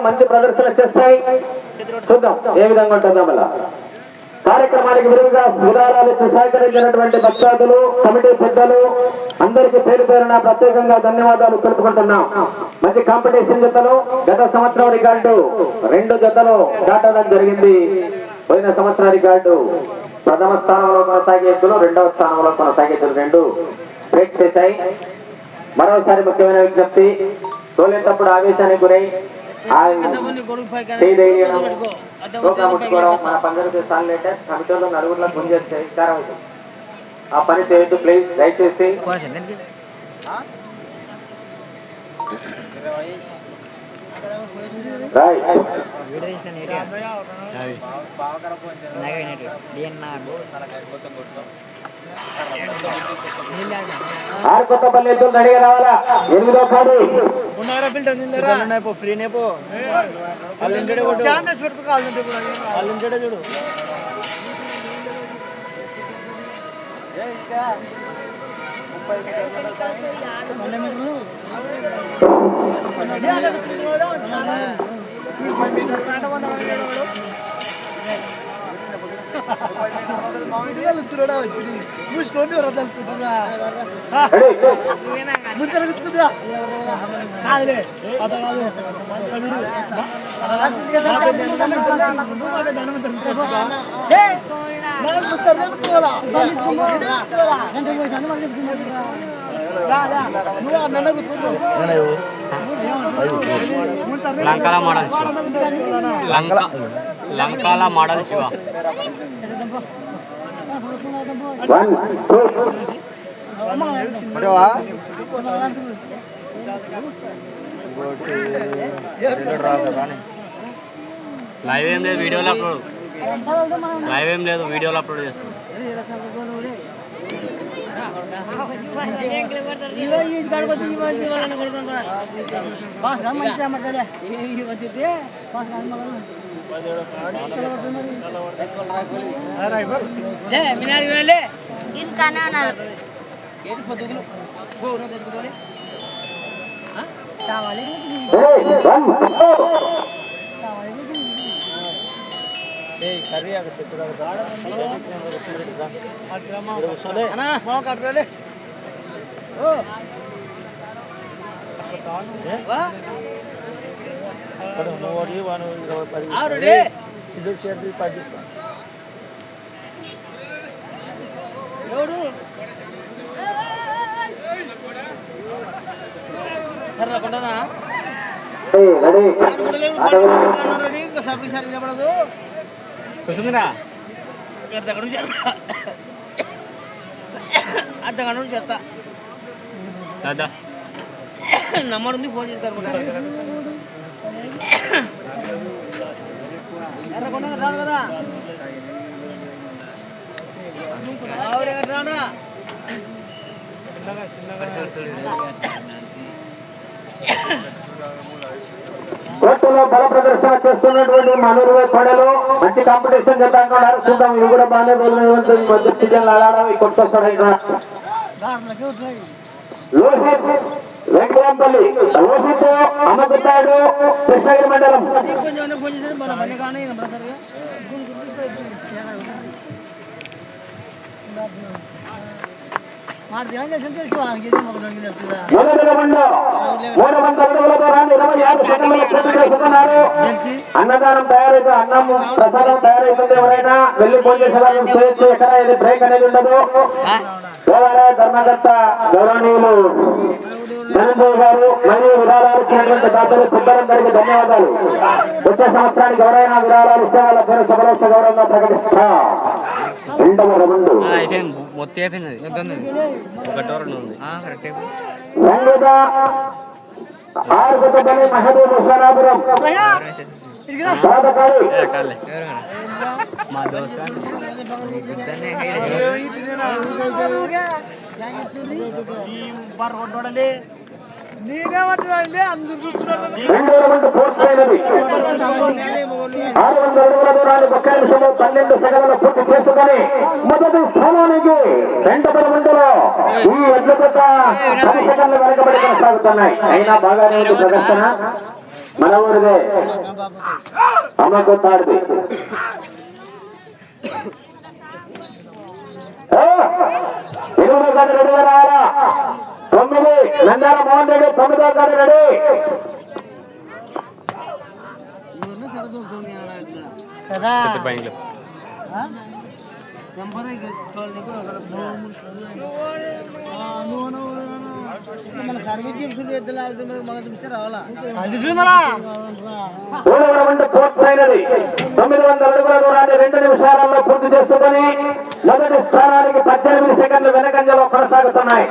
మంచి ప్రదర్శన చేస్తాయి. చూద్దాం ఏ విధంగా ఉంటుందో. మళ్ళా కార్యక్రమానికి విరివిగా విరాళాలు సహకరించినటువంటి భక్తాదులు, కమిటీ పెద్దలు అందరికీ పేరు పేరున ప్రత్యేకంగా ధన్యవాదాలు తెలుపుకుంటున్నాం. మంచి కాంపిటీషన్ జతలు గత సంవత్సరం రికార్డు 2 జతలు దాటడం జరిగింది. పోయిన సంవత్సరం రికార్డు ప్రథమ స్థానంలో కొనసాగే ఎద్దులు, 2వ స్థానంలో కొనసాగే ఎద్దులు 2 బ్రేక్ చేశాయి. మరోసారి ముఖ్యమైన విజ్ఞప్తి, తోలేటప్పుడు ఆవేశానికి గురై మన పందరికి సార్లు కమిటీలో నలుగురిలో గుంజేస్తే ఇచ్చారు. ఆ పని చేయొద్దు ప్లీజ్ దయచేసి. కొత్తపల్లి ఎద్దులు అడిగి రావాలా. 8వ కాదు చూడు. లంకాల మోడల్ శివ లైవ్ ఏం లేదు, వీడియోలో అప్లోడ్. లైవ్ ఏం లేదు, వీడియోలో అప్లోడ్ చేస్తాం. వస్తుందిరా అర్ధగంట నుంచి చేస్తా. నంబర్ ఉంది, ఫోన్ చేస్తారు. రాడు కదా కోర్టులో బల ప్రదర్శన చేస్తున్నటువంటి మనూరు పడలు మంచి కాంపిటీషన్ చేద్దాం. చూద్దాం, ఇవి కూడా బాగానే మధ్య సీజన్లు ఆడడం. ఈ కొట్టుకొస్తాడు లోహిత్ వెంకటంపల్లి, లోహిత్ అమ్మగుట్టాడు, కృష్ణగిరి మండలం. అన్నదానం తయారైతే అన్నం ప్రసాదం తయారైతుంది. ఎవరైనా వెళ్ళి ఫోన్ చేసేవాళ్ళు ఎక్కడ బ్రేక్ అనేది ఉండదు. దేవాలయ ధర్మకర్త గౌరవనీయులు ధనంజయ్ గారు మరియు విరాళాలు ఇచ్చినటువంటి దాతలు పెద్దలందరికీ ధన్యవాదాలు. వచ్చే సంవత్సరానికి ఎవరైనా విరాళాలు ఇస్తే వాళ్ళ పేరు సభలోత్స గౌరవంగా ప్రకటిస్తా. 2వ రౌండ్ ఆరుగుతపల్లి మహబూబ్ హుస్నాపురం పూర్తయినది. 600 అడుగుల దూరాన్ని 1 నిమిషంలో 12 సెకన్లు పూర్తి చేసుకుని మొదటి స్థానానికి 2వ రౌండ్లో ఈ ఎడ్ల కొత్త 10 సెకన్లు వెనకబడి కొనసాగుతున్నాయి. అయినా బాగానే ఉంది ప్రదర్శన. మన ఊరిదే అమ్మకొత్తాడిది. ఎనిమిదో గది రెడీగా రావాలా. 9 నంద్యాల మోహన్ రెడ్డి 9వ గది రెడీ. రౌండ్ పూర్తయినది. 900 అడుగుల దూరాన్ని 2 నిమిషాలలో పూర్తి చేసుకుని మొదటి స్థానానికి 18 సెకండ్లు వెనకంజలో కొనసాగుతున్నాయి.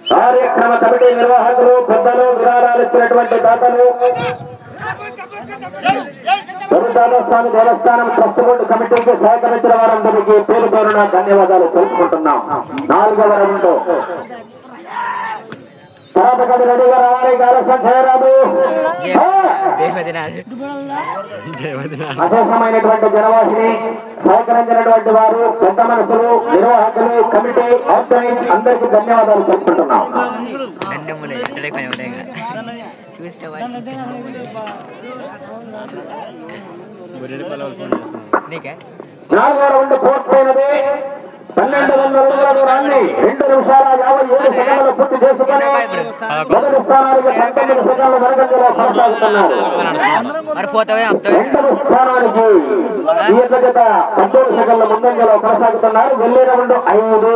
కార్యక్రమ కమిటీ నిర్వాహకులు, పెద్దలు, విరాళాలు ఇచ్చినటువంటి దాతలు, స్వామి దేవస్థానం ట్రస్ట్ బోర్డు కమిటీకి సహకరించిన వారందరికీ పేరు పేరున ధన్యవాదాలు తెలుసుకుంటున్నాం. 4వ రౌండ్ తర్వాత గది రెడీగా రావాలి. ఆలస్యం చేయరాదు. అశేషమైనటువంటి జనవాహిని సహకరించినటువంటి వారు, పెద్ద మనసులు, నిర్వాహకులు, కమిటీ, ఆర్గనైజ్ అందరికీ ధన్యవాదాలు తెలుసుకుంటున్నాం. నాలుగో రౌండ్ పూర్తయినది. 1200 అడుగుల దూరాన్ని 2 నిమిషాల 57 సెకండ్లు పూర్తి చేసుకుని మొదటి స్థానానికి 19 సెకండ్ల వెనకంజలో కొనసాగుతున్నారు. రెండవ స్థానానికి ఈ జత 19 సెకండ్ల ముందంజలో కొనసాగుతున్నారు. వెళ్ళే రౌండ్ 5.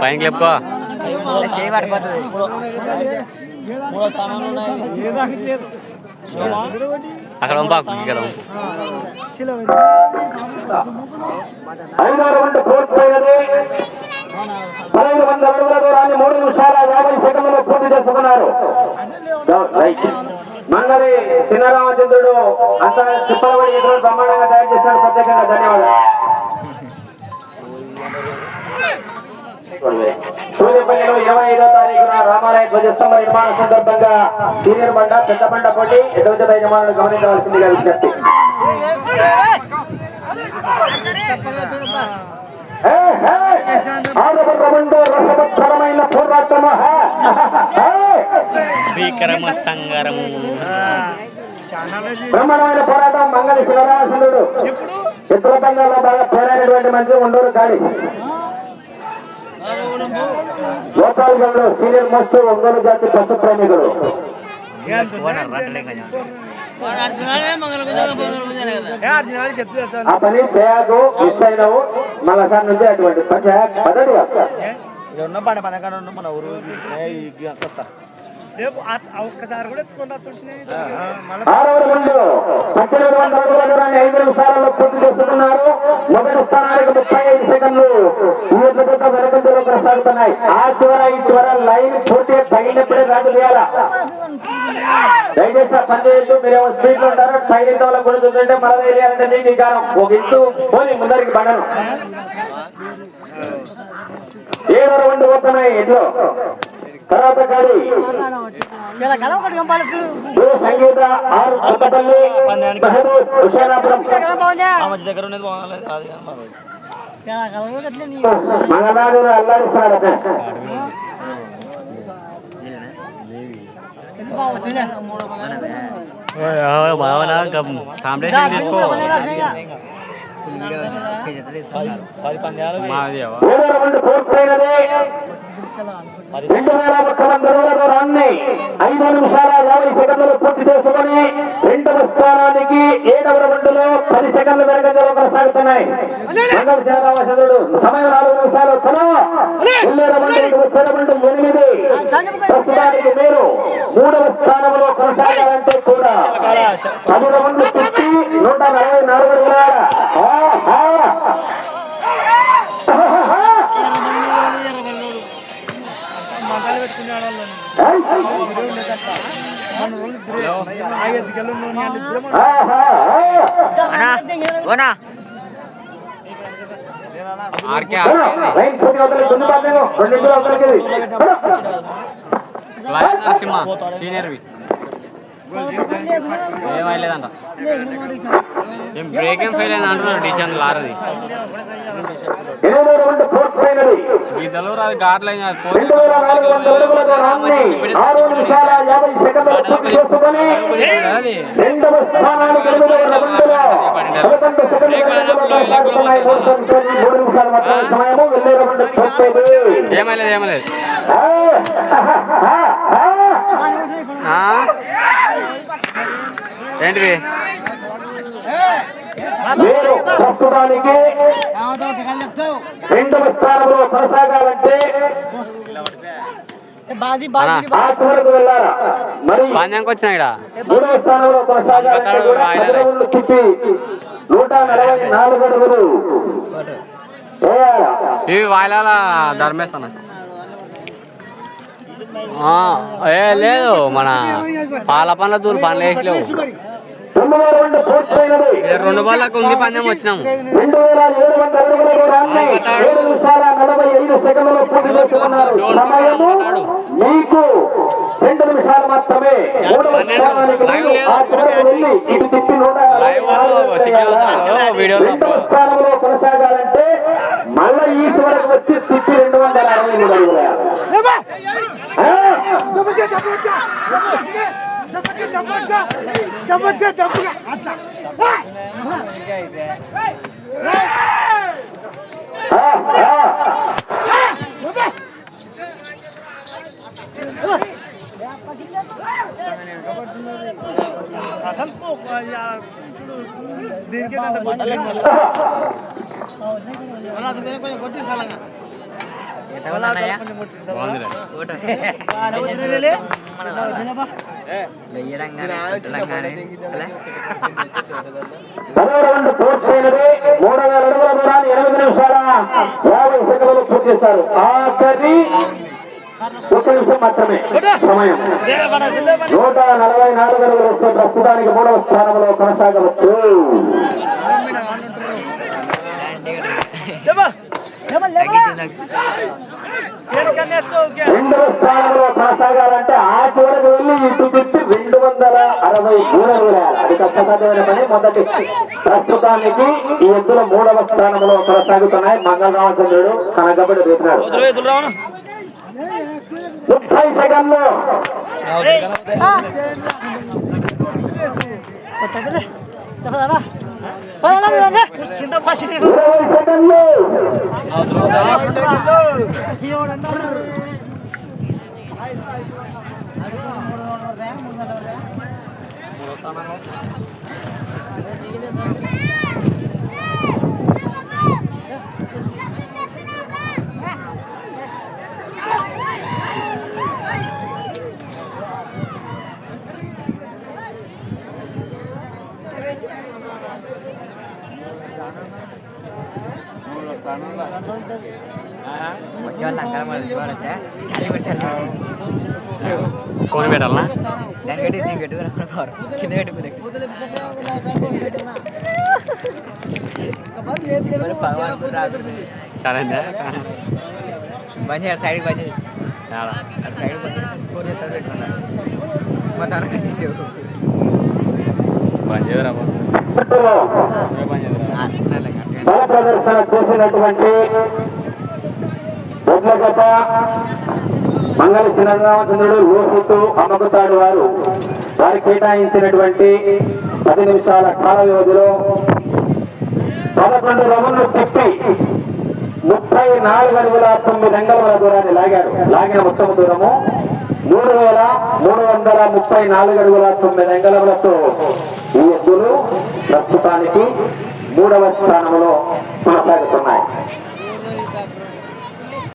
పైన లేపుకో చేయబడిపోతుంది. అక్కడ ఇక్కడ 5వ రౌండ్ పూర్తయినది. 1500 అడుగుల దూరాన్ని 3 నిమిషాల 50 సెకండ్లలో పూర్తి చేసుకున్నారు. మంగళి చిన్నరామచంద్రుడు అంతా తిప్పలబడి ఎదురు బ్రహ్మాండంగా తయారు చేసినాడు. ప్రత్యేకంగా ధన్యవాదాలు. సూర్యపల్లిలో 25వ తారీఖున రామాలయ ధ్వజస్తంభ నిర్మాణ సందర్భంగా సీనియర్ బండ, పెద్ద బండ పోటీ ఎదురు జత యజమానులు గమనించవలసిందిగా విజ్ఞప్తి. 6వ రౌండ్ రసవత్తరమైన పోరాటము, భీకరమ సంగరము, బ్రహ్మాండమైన పోరాటం. మంగళి శివరామచంద్రుడు చిత్రబంధంలో బాగా పోరాడినటువంటి మంచి ఉండూరు గాడి గోపాల్గంలో సీనియర్ మోస్ట్ ఒంగోలు జాతి పశు ప్రేమికుడు. ఆ పని చేయకు, మిస్ అయినావు. మళ్ళా సార్ నుంచి అటువంటి పని పద్ధతి మన ఊరు. 6వ రౌండ్ 1800 అడుగుల దూరాన్ని 5 నిమిషాలలో పూర్తి చేసుకున్నారు. మొదటి స్థానానికి 35 సెకండ్లు ఈ యొక్క వెనకంజలో కొనసాగుతున్నాయి. ఆ చివర ఈ చివర లైన్ పూర్తిగా తగినప్పుడే రాటు చేయాలా. దయచేసి పని చేయొద్దు. మీరేమో స్పీడ్ లో ఉంటారు. తగిన వాళ్ళ గురించి మన తెలియాలంటే నీకు కారం ఒక ఇంటూ పోని ముందరికి పడను. 7వ రౌండ్ పోతున్నాయి. ఎట్లో తర్వాత గాడి సంగీత, ఆరు కొత్తపల్లి, మహబూబ్, హుషానాపురం మనరాజు అల్లాడిస్తాడు. కాంపిటీషన్ తీసుకో. 7వ రౌండ్ పూర్తయినది. 2100 అడుగుల దూరాన్ని 5 నిమిషాల 50 సెకండ్లు పూర్తి చేసుకుని 2వ స్థానానికి 7వ రౌండ్లో 10 సెకండ్ల వెనకంజలో కొనసాగుతున్నాయి. మంగళ శ్రీరామచంద్రుడు సమయం 4 నిమిషాలు. వెళ్ళే రౌండ్ 8. ప్రస్తుతానికి మీరు 3వ స్థానంలో కొనసాగాలంటే కూడా 10 రౌండ్లు తిప్పి 144 అడుగుల ఆర్కే లైన్ పూర్తి అవతలకి ముందు పాదేమో 2 నిమిషాలు అవతలకి లైవ్ నరసింహ సీనియర్వి ఏమైలేదంట ఏం బ్రేక్ ఏం ఫెయిల్ అయింది అంటున్నారు డిసిషన్ లారది గీతలు రాదు గాట్ల 2400 అడుగుల దూరాన్ని 6 నిమిషాల 50 సెకండ్లు పూర్తి చేసుకొని రెండవ స్థానానికి ఎదుగుదల రౌండ్లో 11 సెకండ్ల కొనసాగుతున్నాయి. 3 నిమిషాలు మాత్రమే సమయము. వెళ్ళే రౌండ్ పూర్తయింది. ఏమైలేదు ఏంటిది మీరు ప్రస్తుతానికి రెండవ స్థానంలో కొనసాగాలంటే ఆ చివరకు వెళ్ళారా? మరి పంజానికి వచ్చినా ఇక్కడ 3వ స్థానంలో కొనసాగాలంటే కూడా 10 రౌండ్లు తిప్పి 144 అడుగులు వేయాలా? ఇవి వాయిలాల ధర్మేస్తాను లేదు మన పాల పనుల దూరు పనులు వేసలేవు 9వ రౌండ్ పూర్తయినది. 2 బాళ్ళకు ఉంది పందెం వచ్చినాము 2700 అడుగుల దూరాన్ని 7 నిమిషాల 45 సెకండ్లలో పూర్తి చేసుకున్నారు. సమయము మీకు 2 నిమిషాలు మాత్రమే. 3వ స్థానానికి ఆ చివరకు వెళ్ళి ఇటు తిప్పి 2వ స్థానంలో కొనసాగాలంటే మళ్ళీ ఈ చివరకు వచ్చి తిప్పి 263 అడుగులు పూర్తయినది. 3000 అడుగుల దూరాన్ని 8 నిమిషాల 50 సెకండ్లు పూర్తి చేశారు. ఆఖరి 1 నిమిషం మాత్రమే సమయం. 144 అడుగులు వస్తే ప్రస్తుతానికి 3వ స్థానంలో కొనసాగవచ్చు. 2వ స్థానంలో కొనసాగాలంటే ఆ చివరకు వెళ్ళి ఇటు తిప్పి 263 అడుగులు. అది కష్టసాధ్యమైన పని. మొదటి ప్రస్తుతానికి ఈ ఎద్దుల 3వ స్థానంలో కొనసాగుతున్నాయి. మంగళ రామచంద్రుడు కనకబడి రేపినాడు. 30 సెకండ్లు 20 సెకండ్లు ఫోన్ పెట్టాలనా సరే బంద్ చేయాలి సైడ్కి బంద్ చేయాలి సైడ్ ఫోన్ చేస్తారు పెట్టుకున్నారు మా తన కట్టేసావు బంద్ చేయరా బల ప్రదర్శన చేసినటువంటి బొమ్మగత మంగళ శ్రీరామచంద్రుడు లోహితు అమ్మకుతాడు వారు కేటాయించినటువంటి 10 నిమిషాల కాల వ్యవధిలో 11 రౌండ్లు తిప్పి 34 అడుగుల 9 అంగుళాల దూరాన్ని లాగారు. లాగిన మొత్తం దూరము 3334 అడుగుల 9 అంగుళాలతో ఈ ఎద్దులు ప్రస్తుతానికి 3వ స్థానంలో కొనసాగుతున్నాయి.